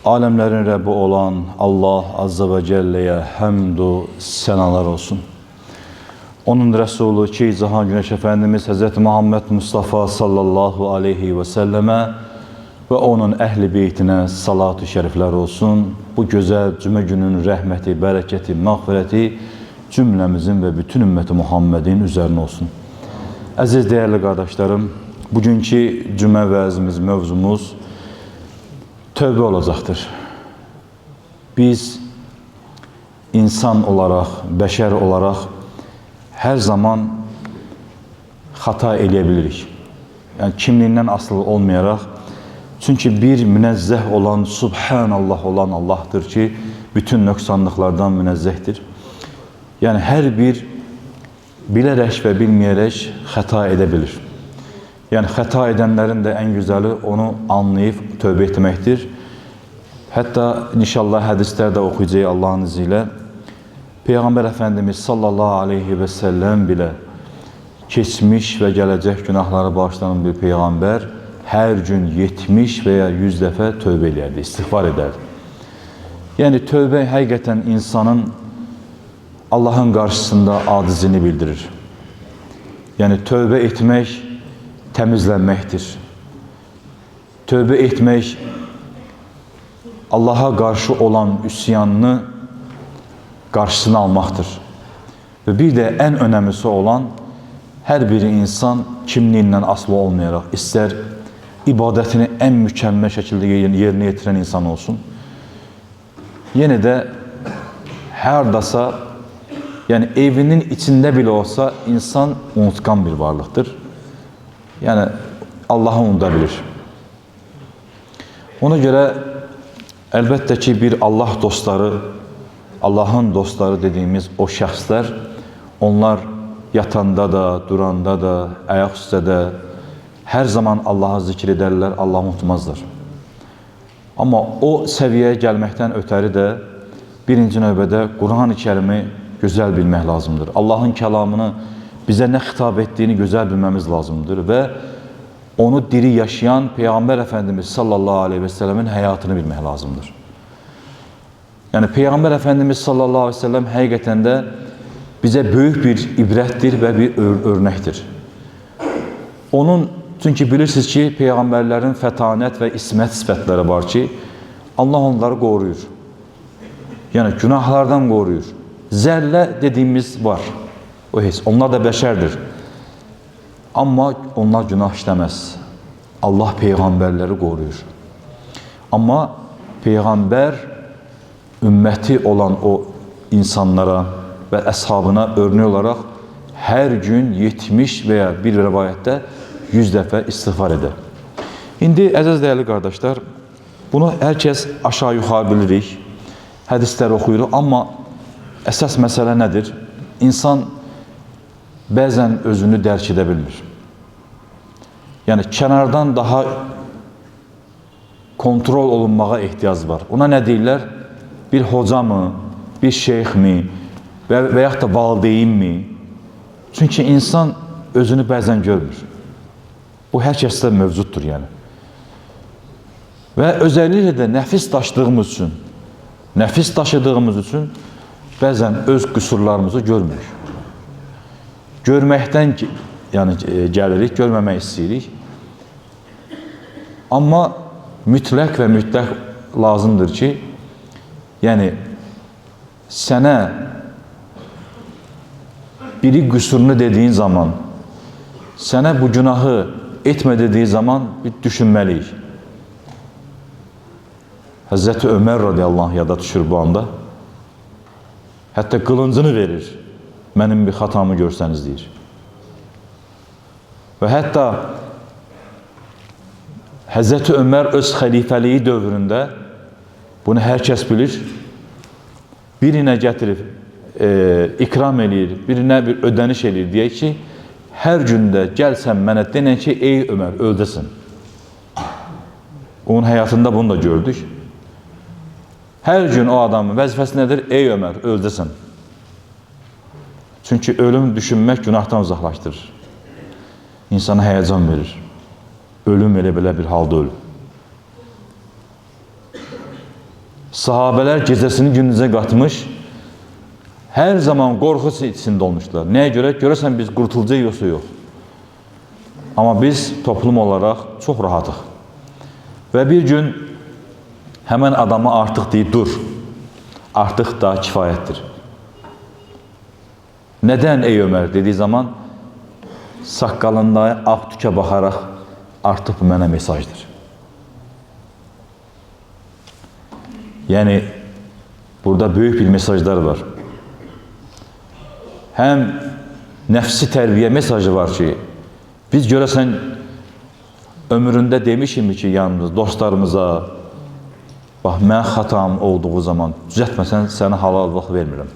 Alemlerin Rabbi olan Allah Azze ve Celle'ye hamdü senalar olsun. Onun Resulü ki Cihan Güneş Efendimiz Hz. Muhammed Mustafa sallallahu aleyhi ve selleme ve onun ehli beytine salatü şerifler olsun. Bu güzel cümle günün rahmeti, bereketi, mağfireti cümlemizin ve bütün ümmeti Muhammed'in üzerine olsun. Aziz değerli kardeşlerim, bugünkü cümle vaazimiz, mevzumuz tövbe olacaktır. Biz insan olarak, beşer olarak her zaman hata edebiliriz. Yani kimliğinden asıl olmayarak. Çünkü bir münezzeh olan, Subhanallah olan Allah'tır ki bütün nöksanlıklardan münezzehtir. Yani her bir bilerek ve bilmeyerek hata edebilir. Yani hata edenlerin de en güzeli onu anlayıp tövbe etmektir. Hatta inşallah hadislerde okuyacağız Allah'ın izniyle. Peygamber Efendimiz sallallahu aleyhi ve sellem bile geçmiş ve gelecek günahları bağışlanan bir peygamber her gün 70 veya 100 defa tövbe ederdi, istiğfar ederdi. Yani tövbe hakikaten insanın Allah'ın karşısında acizini bildirir. Yani tövbe etmek temizlenmektir. Tövbe etmek Allah'a karşı olan üsyanını karşısına almaktır. Ve bir de en önemlisi olan her bir insan kimliğinden aslı olmayarak ister ibadetini en mükemmel şekilde yerine getiren insan olsun. Yine de her dasa yani evinin içinde bile olsa insan unutkan bir varlıktır. Yani Allah'ı unutabilir. Ona göre elbette ki bir Allah dostları, Allah'ın dostları dediğimiz o şəxslər, onlar yatanda da, duranda da, ayak üstə də her zaman Allah'a zikir ederler, Allah'ı unutmazlar. Ama o seviyeye gelmekten öteri de birinci növbədə Kur'an-ı Kerim'i güzel bilmək lazımdır. Allah'ın kelamını bize ne hitap ettiğini güzel bilmemiz lazımdır ve onu diri yaşayan Peygamber Efendimiz sallallahu aleyhi ve sellemin hayatını bilmək lazımdır. Yani Peygamber Efendimiz sallallahu aleyhi ve sellem hakikaten de bize büyük bir ibrettir ve bir örnektir. Onun, çünkü bilirsiniz ki peygamberlerin fetanet ve ismet sıfatları var ki Allah onları koruyur. Yani günahlardan koruyur. Zerre dediğimiz var. O his. Onlar da beşerdir. Ama onlar günah işlemez. Allah peygamberleri koruyur. Ama peygamber ümmeti olan o insanlara ve eshabına örnek olarak her gün 70 veya bir rivayette 100 defa istiğfar eder. Şimdi aziz değerli kardeşler, bunu herkes aşağı yukarı bilirik. Hadisler okuyur ama esas mesele nedir? İnsan bazen özünü dərk edə bilmir. Yani kenardan daha kontrol olunmağa ehtiyac var. Ona ne deyirlər? Bir hoca mı, bir şeyh mi veya da valideyn mi? Çünkü insan özünü bazen görmür. Bu her kəsdə mövcuddur yani. Ve özellikle de nefis taşıdığımız için bazen öz qüsurlarımızı görmürük. Görməkdən yani gəlirik, görməmək istəyirik. Amma mütləq və mütləq lazımdır ki, yani sənə biri qüsurunu dediğin zaman, sənə bu günahı etmə dediği zaman bir düşünməliyik. Hazreti Ömer radiyallahu anh yada düşür bu anda. Hətta qılıncını verir. Mənim bir hatamı görsəniz deyir. Və hətta Həzrəti Ömər öz xəlifəliyi dövründə bunu hər kəs bilir. Birinə gətirib ikram eləyir, birinə bir ödəniş eləyir. Deyək ki, hər gündə gəlsən mənə denən ki, ey Ömər, öldəsin. Onun həyatında bunu da gördük. Hər gün o adamın vəzifəsi nədir? Ey Ömər, öldəsin. Çünkü ölüm düşünmek günahtan uzaklaştırır. İnsana heyecan verir. Ölüm elə belə bir halda ölüm. Sahabələr gecəsini gündüzə qatmış, hər zaman qorxu içində olmuşlar. Nəyə görə? Görəsən biz qurtulacaq yoxsa yox. Amma biz toplum olaraq çox rahatıq. Və bir gün həmən adama artıq deyir, dur, artıq da kifayətdir. Nədən ey Ömər dediyi zaman, saqqalında ağ tükə baxaraq, artıq bu mənə mesajdır. Yəni, burada böyük bir mesajlar var. Həm nəfsi tərbiyə mesajı var ki, biz görəsən ömründə demişim ki, yalnız dostlarımıza, bax, mən xatam olduğu zaman düzəltməsən, sənə halal vaxt vermirəm.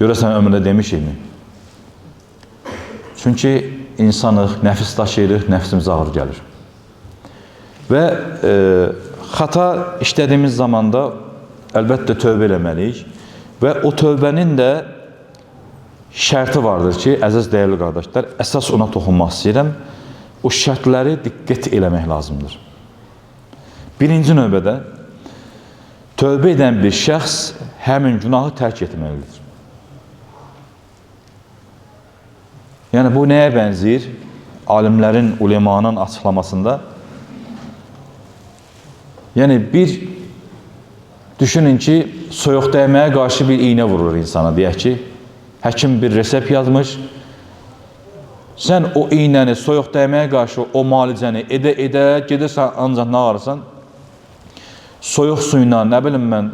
Görəsən ömründə demişim mi? Çünki insanıq, nəfis daşıyırıq, nəfsimiz ağır gəlir. Və xata işlədiyimiz zamanda əlbəttə tövbə eləməliyik və o tövbənin də şərti vardır ki, əziz dəyərli qardaşlar, əsas ona toxunmaq istəyirəm, o şərtləri diqqət eləmək lazımdır. Birinci növbədə, tövbə edən bir şəxs həmin günahı tərk etməlidir. Yəni, bu nəyə bənzəyir? Alimlərin, ulemanın açıqlamasında, yəni, bir düşünün ki, soyuq dəyməyə qarşı bir iynə vurur insana, deyək ki, həkim bir resept yazmış, sən o iynəni soyuq dəyməyə qarşı o müalicəni edə, gedirsən, ancaq nə ararsan, soyuq suyla, nə bilim mən,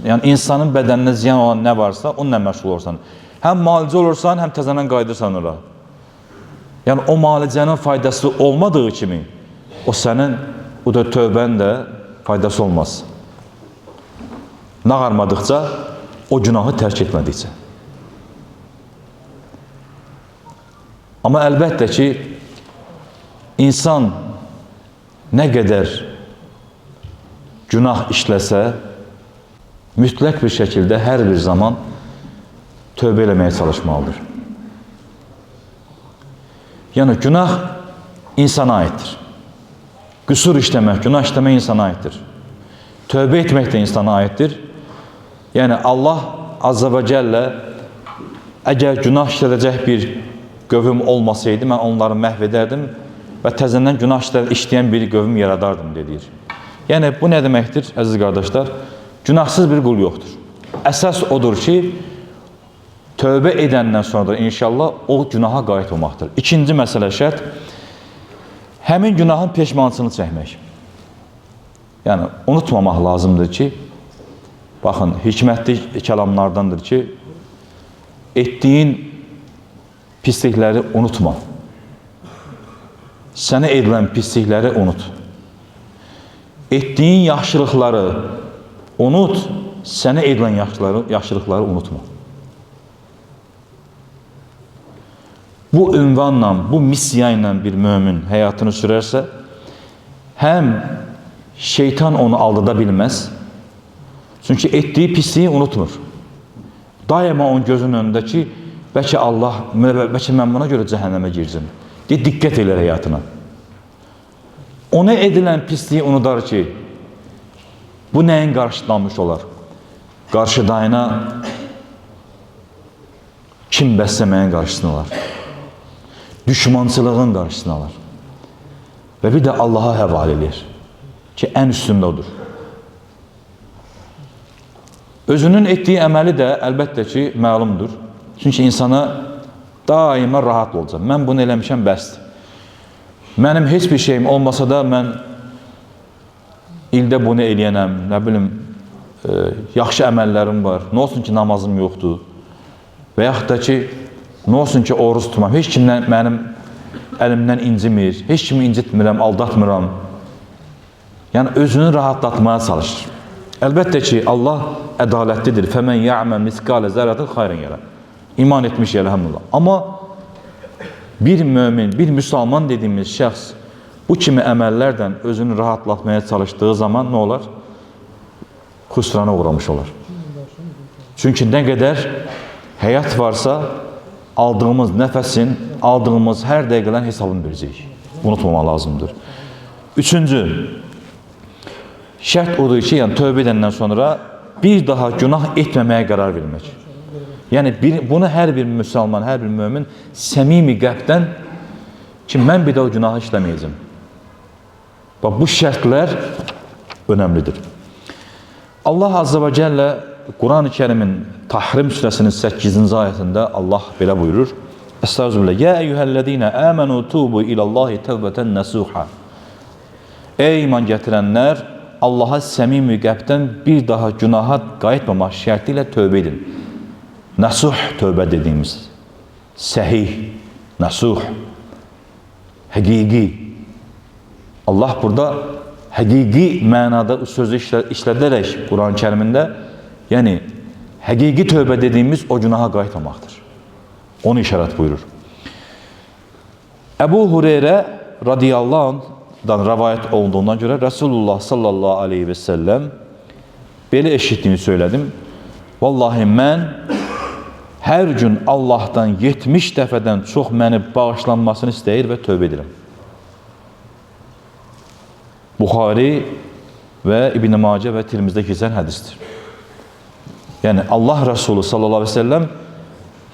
yəni insanın bədəninə ziyan olan nə varsa, onunla məşğul olursan. Həm müalicə olursan, həm təzədən qayıdırsan ora. Yəni, o müalicənin faydası olmadığı kimi, o sənin, bu da tövbən də faydası olmaz. Nağarmadıqca, o günahı tərk etmədikcə. Amma əlbəttə ki, insan nə qədər günah işləsə, mütləq bir şəkildə hər bir zaman tövbə eləməyə çalışmalıdır. Yəni, günah insana aiddir. Qüsur işləmək, günah işləmək insana aiddir. Tövbə etmək də insana aiddir. Yəni, Allah Azza və Cəllə əgər günah işlədəcək bir qövüm olmasaydı, mən onları məhv edərdim və təzədən günah işləyən bir qövüm yaradardım, deyir. Yəni, bu nə deməkdir, əziz qardaşlar? Günahsız bir qul yoxdur. Əsas odur ki, tövbə edəndən sonra da inşallah o günaha qayıt olmaqdır. İkinci məsələ şərt, həmin günahın peşmançılığını çəkmək. Yəni, unutmamaq lazımdır ki, baxın, hikmətli kəlamlardandır ki, etdiyin pislikləri unutma. Sənə edilən pislikləri unut. Etdiyin yaxşılıqları unut, sənə edilən yaxşılıqları unutma. Bu ünvanla, bu missiya ilə bir mömin həyatını sürərsə, həm şeytan onu aldada bilməz, çünki etdiyi pisliyi unutmur. Daima onun gözünün önündə ki, bəlkə Allah, bəlkə mən buna görə cəhənnəmə girəcəm. Diqqət elər həyatına. Ona edilən pisliyi unudar ki, bu nəyin qarşılanmış olar? Qarşıdayına kim bəsləməyin qarşısını alar? Düşmançılığın qarşısını alır. Və bir də Allaha həvalə edir ki, ən üstündə odur. Özünün etdiyi əməli də əlbəttə ki, məlumdur. Çünki insana daima rahat olacaq. Mən bunu eləmişəm, bəsdir. Mənim heç bir şeyim olmasa da mən ildə bunu eləyənəm, nə bilim, yaxşı əməllərim var. Nə olsun ki, namazım yoxdur. Və yaxud da ki, nə olsun ki, oruç tutmam. Heç kimdən mənim əlimdən incimir, heç kimi incitmirəm, aldatmıram. Yəni, özünü rahatlatmaya çalışır. Əlbəttə ki, Allah ədalətlidir. Fəmən ya'mə miskalə zərətin xayrən yerə. İman etmiş elhamdülillah. Amma bir mömin, bir müsəlman dediyimiz şəxs bu kimi əməllərdən özünü rahatlatmaya çalışdığı zaman nə olar? Xüsrana uğramış olar. Çünki nə qədər həyat varsa, aldığımız nəfəsin, aldığımız hər dəqiqələrin hesabını verəcəyik. Unutmamaq lazımdır. Üçüncü, Şərt odur ki, yəni tövbə edəndən sonra bir daha günah etməməyə qərar vermək. Yəni bunu hər bir müsəlman, hər bir mömin səmimi qəlbdən ki, mən bir daha günahı işləməyəcəm. Bax, bu şərtlər önəmlidir. Allah Azze və Cəllə Quran-ı Kərimin Tahrim surəsinin 8-ci ayətində Allah belə buyurur. Estağfirullah. Ya eyyuhellezine amenu tubu ilallahi tevbeten nasuha. Ey iman gətirənlər, Allaha səmimi qəlbdən bir daha günaha qayıtmamaq şərti ilə tövbə edin. Nasuh tövbə dediyimiz, səhih, nasuh, həqiqi. Allah burada həqiqi mənada sözü işlədərək Quran-ı Kərimində, yəni həqiqi tövbə dediyimiz o günaha qayıtmamaqdır. Onu işarət buyurur. Əbu Hüreyrə radiyallahu anhdan rəvayət olduğundan görə Resulullah sallallahu aleyhi və səlləm belə eşitdiyini söylədim. Vallahi mən hər gün Allahdan 70 dəfədən çox məni bağışlanmasını istəyir və tövbə edirəm. Buxari və İbn-i Macə və Tirmizdə keçən hədisdir. Yəni Allah Resulü sallallahu aleyhi və səlləm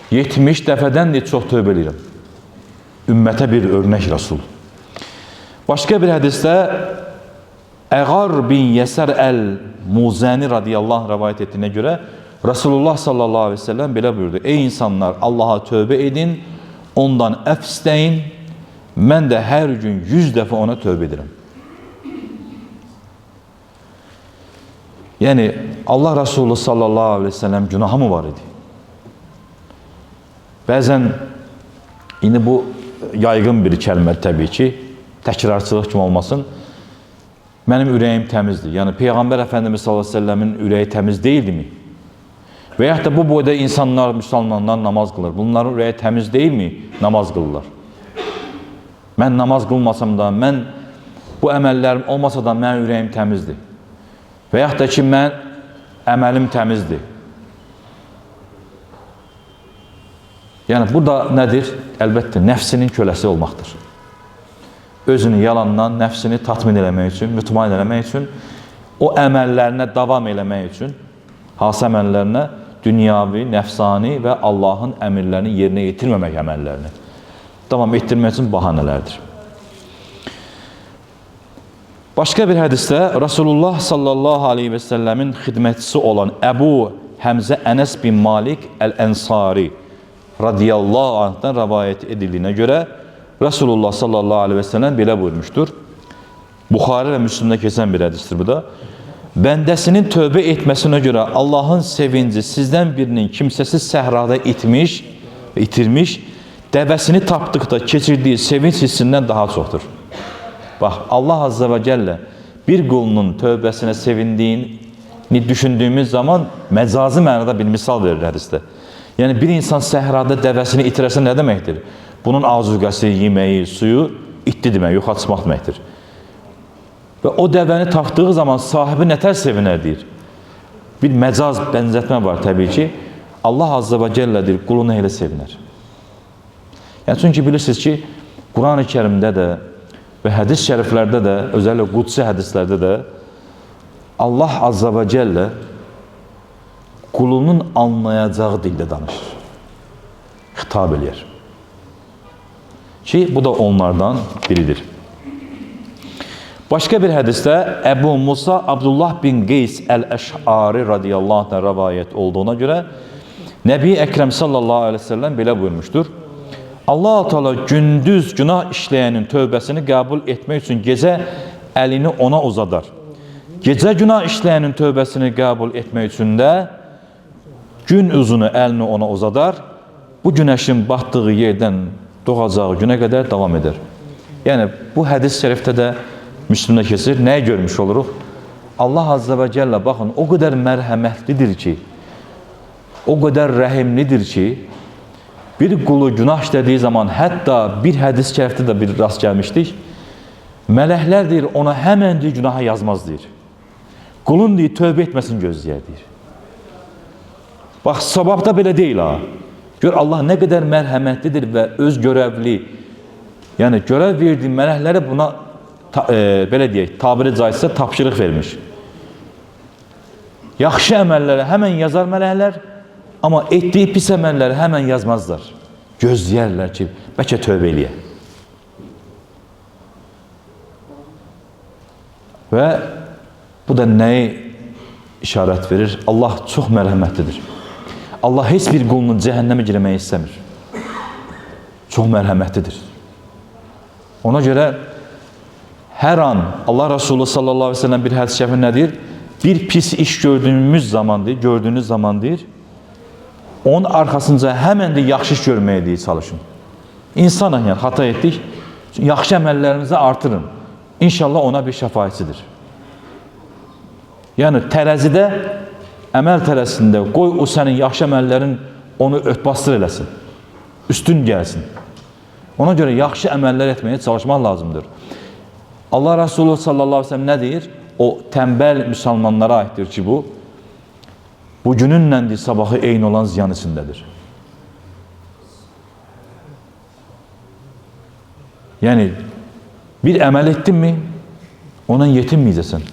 70 dəfədən də çox tövbə edirəm. Ümmətə bir örnək Resul. Başqa bir hədisdə Əğar bin Yəsər əl-Muzəni radiyallahu anh rəvayət etdiyinə görə Resulullah sallallahu aleyhi ve sellem belə buyurdu. Ey insanlar, Allaha tövbə edin, ondan əfv istəyin, mən də hər gün 100 dəfə ona tövbə edirəm. Yəni Allah Resulü sallallahu aleyhi ve sellem günahı mı var idi? Bəzən, indi bu yaygın bir kəlmə təbii ki, təkrarçılıq kimi olmasın. Mənim ürəyim təmizdir. Yəni Peyğəmbər Əfəndimiz sallallahu aleyhi ve sellemin ürəyi təmiz deyildi mi? Və yaxud da bu boyda insanlar, müsəlmanlar namaz qılır. Bunların ürəyi təmiz deyilmi? Namaz qılırlar. Mən namaz qılmasam da, mən bu əməllərim olmasa da mənim ürəyim təmizdir. Və yaxud da ki, mən əməlim təmizdir. Yəni, bu da nədir? Əlbəttə, nəfsinin köləsi olmaqdır. Özünü yalandan, nəfsini tatmin eləmək üçün, mütmain eləmək üçün, o əməllərinə davam eləmək üçün, hansı əməllərinə? Dünyavi, nəfsani və Allahın əmirlərini yerinə yetirməmək əməllərini davam etdirmək üçün bahanələrdir. Başqa bir hədisdə Resulullah sallallahu aleyhi və səlləmin xidmətçisi olan Əbu Həmzə Ənəs bin Malik Əl-Ənsari radiyallahu anhdan rəvayət edildiyinə görə Resulullah sallallahu aleyhi və səlləm belə buyurmuşdur. Buxari və Müslimdə keçən bir hədisdir bu da. Bəndəsinin tövbə etməsinə görə Allahın sevinci sizdən birinin kimsəsiz səhrada itirmiş, dəvəsini tapdıqda keçirdiyi sevinç hissindən daha çoxdur. Bax, Allah Azze və Cəllə bir qulunun tövbəsinə sevindiyini düşündüyümüz zaman məcazi mənada bir misal verir hədisdə. Yəni, bir insan səhrada dəvəsini itirəsə nə deməkdir? Bunun azuqəsi, yeməyi, suyu itdi demək, yoxa çıxmaq deməkdir. Və o dəvəni tapdığı zaman sahibi nətər sevinər deyir. Bir məcaz bənzətmə var təbii ki. Allah Azze və Cəllə deyir, qulunu elə sevinər. Yəni, çünki bilirsiniz ki, Quran-ı Kərimdə də və hədis şəriflərdə də, özəlliklə qudsi hədislərdə də Allah Azze və Cəllə qulunun anlayacağı dildə danışır. Xitab eləyər. Ki, bu da onlardan biridir. Başqa bir hədisdə Əbu Musa Abdullah bin Qeys Əl-Əş'ari radiyallahu anh rəvayət olduğuna görə Nəbi Əkrəm sallallahu aleyhi ve sellem belə buyurmuşdur. Allah-u Teala gündüz günah işləyənin tövbəsini qəbul etmək üçün gecə əlini ona uzadar. Gecə günah işləyənin tövbəsini qəbul etmək üçün də gün uzunu əlini ona uzadar. Bu günəşin batdığı yerdən doğacağı günə qədər davam edər. Yəni, bu hədis şərifdə də Müslümdə keçir. Nəyi görmüş oluruq? Allah Azze və Cəllə, baxın, o qədər mərhəmətlidir ki, o qədər rəhimlidir ki, bir qulu günah işlədiyi zaman, hətta bir hədis şərifdə də bir rast gəlmişdik, mələklər deyir, ona həmən deyir, günaha yazmaz deyir. Qulun deyir, tövbə etməsin gözləyər deyir. Bax, sababda belə deyil ha. Gör, Allah nə qədər mərhəmətlidir və öz görəvli, yəni görəv verdiyi mələklərə buna belə deyək, tabiri caizsə tapşırıq vermiş. Yaxşı əməlləri həmən yazar mələklər, amma etdiyi pis əməlləri həmən yazmazlar. Gözləyərlər ki, bəlkə tövbə eləyə. Və bu da nəyi işarət verir? Allah çox mərhəmətlidir. Allah heç bir qulunun cəhənnəmə girməyi istəmir. Çox mərhəmətlidir. Ona görə hər an Allah Resulü sallallahu aleyhi ve sellem bir hədis-i şərifində nə deyir? Bir pis iş gördüyünüz zaman deyir, onun arxasınca həmən də yaxşı iş görməyə deyir, çalışın. İnsanın yəni xata etdik, yaxşı əməllərinizi artırın. İnşallah ona bir şəfaətçidir. Yəni tərəzidə, əməl tərəzisində qoy o sənin yaxşı əməllərin onu örtbasdır eləsin. Üstün gəlsin. Ona görə yaxşı əməllər etməyə çalışmaq lazımdır. Allah Resulü sallallahu aleyhi ve sellem nə deyir? O tənbəl müsəlmanlara aiddir ki, bugününlə sabahı eyni olan ziyan içindədir. Yəni, bir əməl etdin mi, ona yetinməyəcəksən.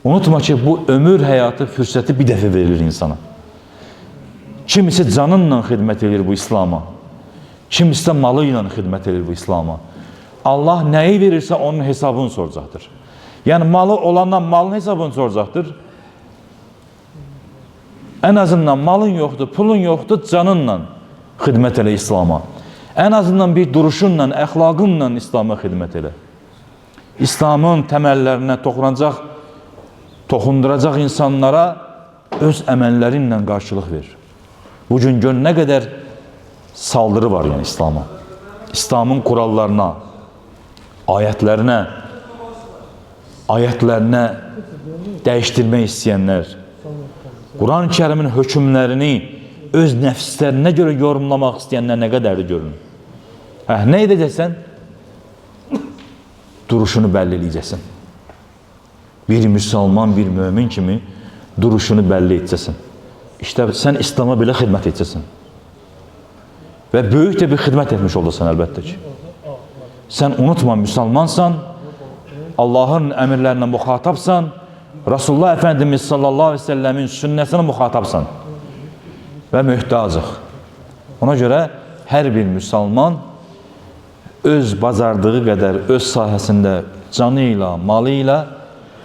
Unutma ki, bu ömür həyatı fürsəti bir dəfə verilir insana. Kimisi canınla xidmət edir bu İslama. Kimisi də malı ilə xidmət edir bu İslama. Allah nəyi verirsə onun hesabını soracaqdır. Yəni, malı olandan malın hesabını soracaqdır. Ən azından malın yoxdur, pulun yoxdur, canınla xidmət elə İslama. Ən azından bir duruşunla, əxlaqınla İslama xidmət elə. İslamın təməllərinə toxunduracaq insanlara öz əməllərinlə qarşılıq verir. Bugün gör nə qədər saldırı var yəni İslama. İslamın kurallarına, ayətlərinə dəyişdirmək istəyənlər, Quran-ı Kərimin hökmlərini öz nəfslərinə görə yorumlamaq istəyənlər nə qədərdir görün. Nə edəcəksən? Duruşunu bəlli edəcəksən. Bir müsəlman, bir mömin kimi duruşunu bəlli edəcəksən. İşte sən İslama belə xidmət edəcəksən. Və böyük də bir xidmət etmiş olursan əlbəttə ki. Sən unutma, müsəlmansan, Allahın əmirlərinə müxatabsan, Rasulullah Efendimiz sallallahu aleyhi ve sellemin sünnəsinə müxatabsan və möhtacıq. Ona görə hər bir müsəlman öz bacardığı qədər, öz sahəsində canı ilə, malı ilə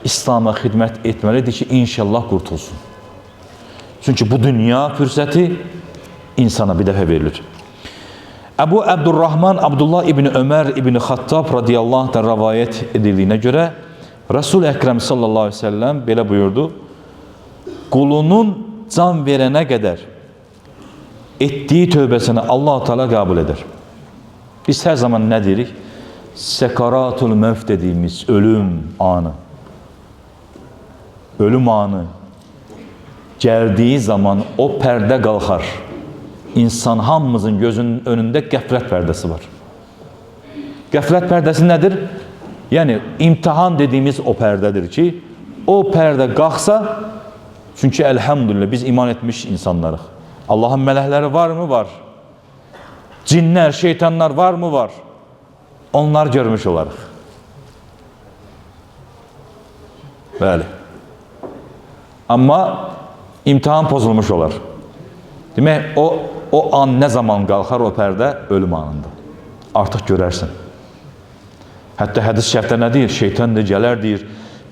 İslama xidmət etməlidir ki, inşallah qurtulsun. Çünki bu dünya fürsəti insana bir dəfə verilir. Əbu Əbdurrahman Abdullah İbni Ömər İbni Xattab radiyallahu anh rəvayət edildiyinə görə Resul-i Əkrəm sallallahu aleyhi ve sellem belə buyurdu: qulunun can verənə qədər etdiyi tövbəsini Allah-u Teala qəbul edir. Biz hər zaman nə deyirik? Sekaratul mevt dediğimiz ölüm anı. Ölüm anı gəldiyi zaman o pərdə qalxar. İnsan hamımızın gözünün önündə qəflət pərdəsi var. Qəflət pərdəsi nədir? Yəni, imtihan dediyimiz o pərdədir ki, o pərdə qalxsa, çünki əlhamdülillah biz iman etmiş insanlarıq. Allahın mələkləri var mı? Var. Cinlər, şeytanlar var mı? Var. Onlar görmüş olarıq. Bəli. Amma imtihan pozulmuş olar. Demək, o an nə zaman qalxar o pərdə? Ölüm anında. Artıq görərsən. Hətta hədis şərifdə nə deyir? Şeytan da gələr deyir,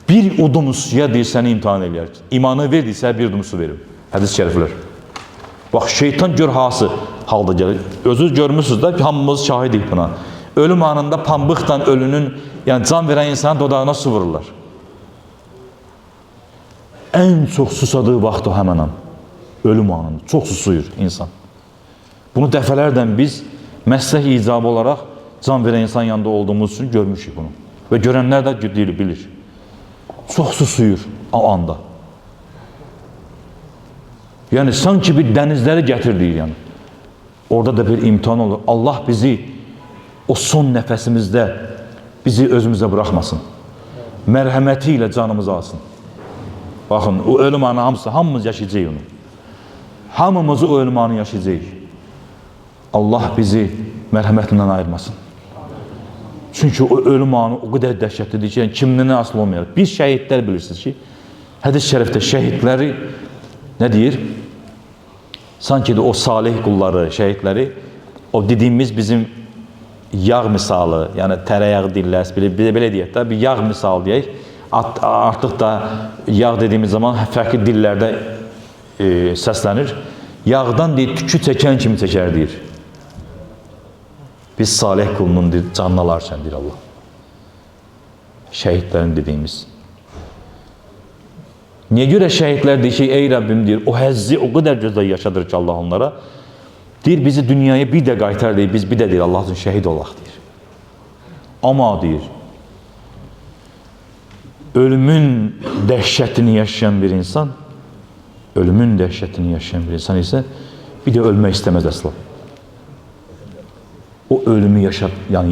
bir udum suya deyir, səni imtihan edir. İmanı ver deyirsə, bir udum su verir. Hədis şəriflər. Bax, şeytan gör hası halda gəlir. Özünüz görmüşsünüz də, hamımız şahidik buna. Ölüm anında pambıqdan ölünün, yəni can verən insanın dodağına su vururlar. Ən çox susadığı vaxt o həmən an. Ölüm anında. Çox susuyur insan. Bunu dəfələrdən biz məslək icabı olaraq can verən insan yanında olduğumuz üçün görmüşük bunu. Və görənlər də bilir. Çox susuyur o anda. Yəni, sanki bir dənizləri gətirdir yəni. Orada da bir imtihan olur. Allah bizi o son nəfəsimizdə bizi özümüzə buraxmasın. Mərhəməti ilə canımızı alsın. Baxın, o ölüm anı hamımız yaşayacaq onu. Hamımız o ölüm anı yaşayacaq. Allah bizi mərhəmətindən ayırmasın. Çünki o ölüm anı o qədər dəhşətlidir ki, yəni kimliğine asıl olmayacaq. Biz şəhidlər bilirsiniz ki, Hədis şərifdə şəhidləri nə deyir? Sanki de o salih qulları, şəhidləri, o dediyimiz bizim yağ misalı, yəni tərəyağı dilləs, belə deyək də, bir yağ misalı deyək. Artıq da yağ dediyimiz zaman fərqli dillərdə səslənir. Yağdan deyir, tükü çəkən kimi çəkər deyir. Biz salih qulunun canını alarsan deyir Allah. Şəhidlərin dediyimiz. Niyə görə şəhidlər deyir ki, ey Rəbbim deyir, o həzzi o qədər gözəl yaşadır ki Allah onlara. Deyir, bizi dünyaya bir də qaytar deyir, biz bir də deyir, Allah üçün şəhid olaq deyir. Amma deyir, ölümün dəhşətini yaşayan bir insan, ölümün dəhşətini yaşayan bir insan isə bir də ölmək istəməz əsla. O ölümü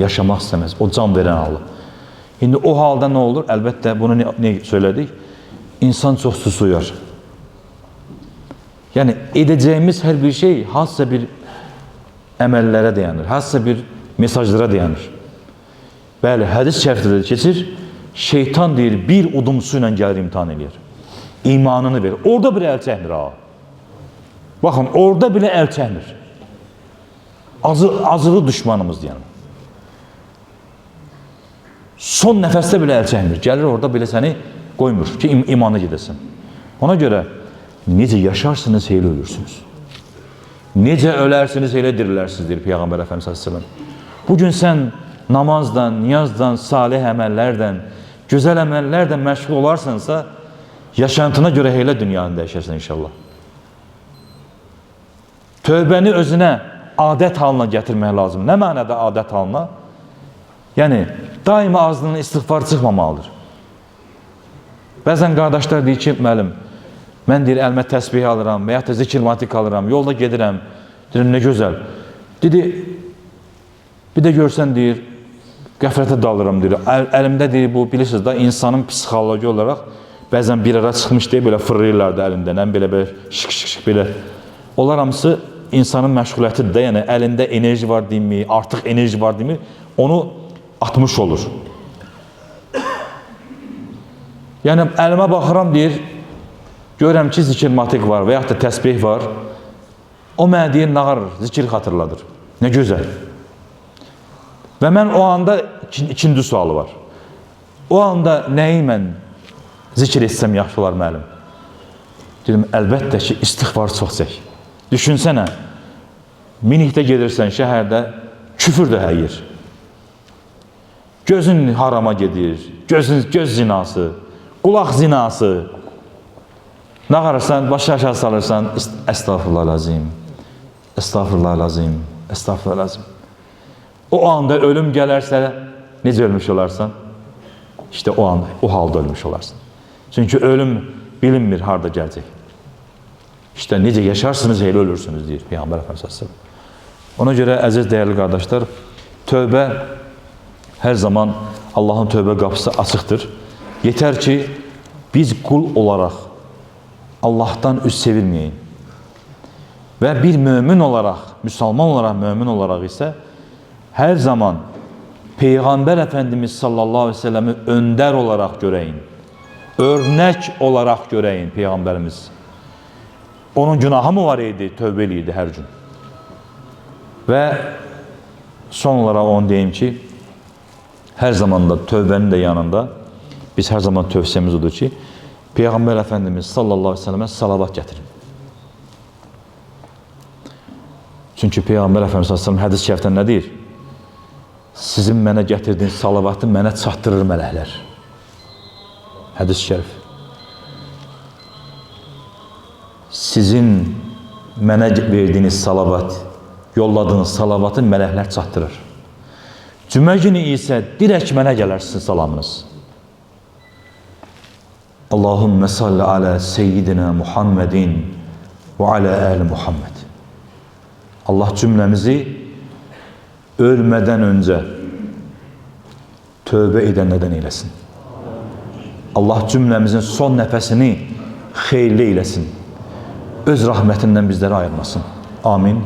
yaşamaq istəməz, o can verən Allah. İndi o halda nə olur? Əlbəttə, bunu ne söylədik? İnsan çox susuyar. Yəni, edəcəyimiz hər bir şey hansısa bir əməllərə dayanır, hansısa bir mesajlara dayanır. Bəli, hədis şərifdə də keçir, şeytan deyir, bir udum su ilə gəlir imtihan edir. İmanını verir. Orada bile əl çəkmir ha. Baxın, orada bile əl çəkmir. Azılı düşmanımız deyəlim. Son nəfəsdə bile əl çəkmir. Gəlir orada bile səni qoymur ki, imanı gedəsin. Ona görə necə yaşarsınız, elə ölürsünüz. Necə ölərsiniz, elə dirilərsiniz, deyir Peyğəmbər Əfəndimiz s.ə.v. Bugün sən namazdan, niyazdan, salih əməllərdən, gözəl əməllərdən məşğul olarsansa, yaşantına görə elə dünyanı dəyişərsən inşallah. Tövbəni özünə adət halına gətirmək lazım. Nə mənədə adət halına? Yəni, daima ağzından istiğfar çıxmamalıdır. Bəzən qardaşlar deyir ki, müəllim, mən deyir, əlimə təsbih alıram, və ya da zikirmatik alıram, yolda gedirəm, deyir, nə gözəl. Dedi, bir də görsən, deyir, qəflətə dalıram, deyir, əlimdə deyir, bu, bilirsiniz da, insanın psixoloji olaraq, bəzən bir ara çıxmış deyir, belə fırlayırlardı əlindən, belə şık belə. Onlar hamısı insanın məşğuliyyətidir də, yəni əlində enerji var deyimi, artıq enerji var deyimi, onu atmış olur. Yəni, əlimə baxıram, deyir, görürəm ki, zikirmatik var və yaxud da təsbih var. O mənə deyir, nağır, zikir xatırladır. Nə gözəl. Və mən o anda ikinci sualı var. O anda nəyi mən zikir etsəm yaxşı olar müəllim? Dedim, əlbəttə ki, istiğfar çox çək. Düşünsənə, minikdə gedirsən şəhərdə, küfür də həyir. Gözün harama gedir, göz zinası, qulaq zinası. Nağarırsan, başı aşağı salırsan, əstağfurullah lazım, əstağfurullah lazım, əstağfurullah lazım. O anda ölüm gələrsə, necə ölmüş olarsan? İşte o anda, o halda ölmüş olarsın. Çünkü ölüm bilinmir harda gələcək. İşte necə yaşarsınız, elə ölürsünüz, deyir Peyğəmbər Əfəndimiz. Ona görə, əziz, dəyərli qardaşlar, tövbə hər zaman Allahın tövbə qapısı açıqdır. Yetər ki, biz qul olaraq Allah'tan üz çevirmeyin. Və bir mömin olaraq, müsəlman olaraq, mömin olaraq isə hər zaman Peyğəmbər Əfəndimiz sallallahu aleyhi ve selləmi öndər olaraq görəyin. Örnək olaraq görəyin Peyğəmbərimiz. Onun günahı mı var idi? Tövbə eləyirdi hər gün. Və son olaraq onu deyim ki, hər zaman da tövbənin də yanında biz hər zaman tövsiyemiz odur ki, Peyğəmbər Əfəndimiz sallallahu aleyhi ve sellemə salavat gətirin. Çünki Peyğəmbər Əfəndimiz sallallahu aleyhi ve sellem hədis şərifdən nə deyir? Sizin mənə gətirdiyiniz salavatı mənə çatdırır mələklər. Hədis şərif. Sizin mənə verdiyiniz salavat, yolladığınız salavatı mələklər çatdırır. Cümə günü isə dirək mənə gələr sizin salamınız. Allahümme salli ala seyyidina Muhammedin və ala əli Muhammed. Allah cümləmizi ölmədən öncə tövbə edənlərdən eyləsin. Allah cümləmizin son nəfəsini xeyirli eyləsin. Öz rəhmətindən bizləri ayırmasın. Amin.